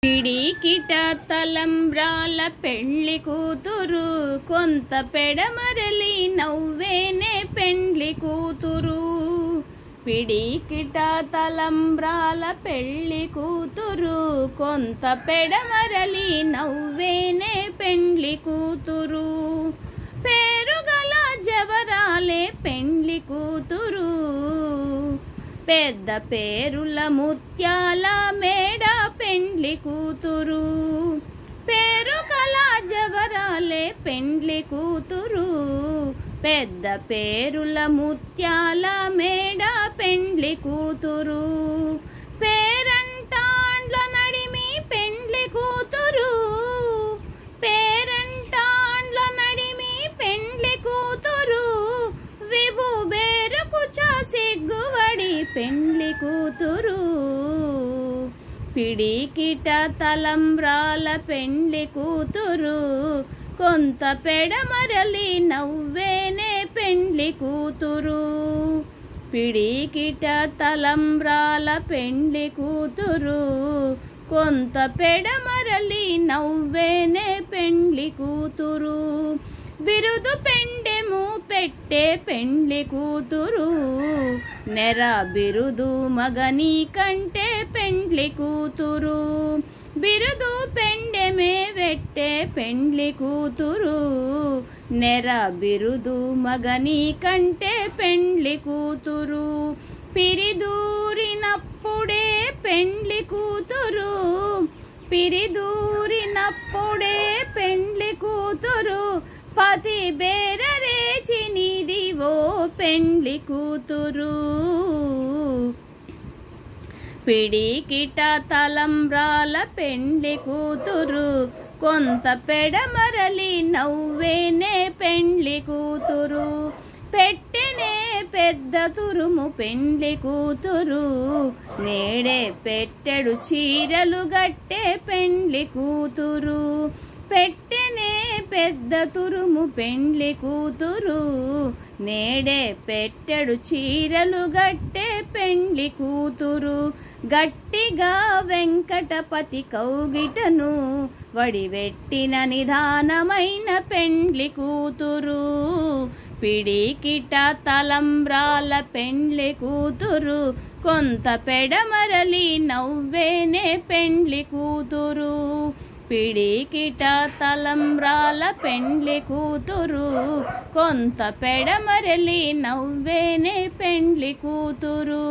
పిడికిట తలంబ్రాల పెళ్లి కూతురు, కొంత పెడమరలి నవ్వేనే పెండ్లి కూతురు. పిడికిట తలంబ్రాల పెళ్లి కూతురు, కొంత పెడమరలి నవ్వేనే పెండ్లి కూతురు. పేరుగల జవరాలే పెండ్లి కూతురు, పెద్ద పేరుల ముత్యాల మేడ పెండ్లి కూతురు. పేరు కల జవరాలే పెండ్లి కూతురు, పెద్ద పేరుల ముత్యాల మేడ పెండ్లి కూతురు. పేరంటాండ్ల నడిమి పెండ్లి కూతురు, పేరంటాండ్ల నడిమి పెండ్లి కూతురు. విభు బేరకు సిగ్గువడి పెండ్లి కూతురు. పిడికిట తలంబ్రాల పెండ్లి కూతురు, కొంత పెడమరలి నవ్వేనే పెండ్లి కూతురు. పిడికిట తలంబ్రాల పెండ్లి కూతురు, కొంత పెడమరలి నవ్వేనే పెండ్లి కూతురు. బిరుదు పెండెము పెట్టే పెండ్లి కూతురు, నెర బిరుదు మగని కంటే పెండ్లి కూతురు. బిరుదు పెండెమే వెట్టే పెండ్లి కూతురు, నెర బిరుదు మగని కంటే పెండ్లి కూతురు. పిరిదూరినప్పుడే పెండ్లి కూతురు, పిరిదూరినప్పుడే పెండ్లి కూతురు. పతి బేరరేచి నీదివో పెండ్లి కూతురు. పిడికిట తలంబ్రాల పెండ్లి కూతురు, కొంత పెడమరలి నవ్వేనే పెండ్లి కూతురు. పెట్టెనే పెద్ద తురుము పెండ్లి కూతురు, నేడే పెట్టెడు చీరలు గట్టే పెండ్లి కూతురు. పెట్టెనే పెద్ద తురుము పెండ్లి కూతురు, నేడే పెట్టెడు చీరలు గట్టే పెండ్లి కూతురు. గట్టిగా వెంకటపతి కౌగిటను వడివెట్టిన నిదానమైన పెండ్లి కూతురు. పిడికిట తలంబ్రాల పెండ్లి కూతురు, కొంత పెడమరలి నవ్వేనే పెండ్లి కూతురు. పిడికిట తలంబ్రాల పెండ్లి కూతురు, కొంత పెడమరలి నవ్వేనే పెండ్లి కూతురు.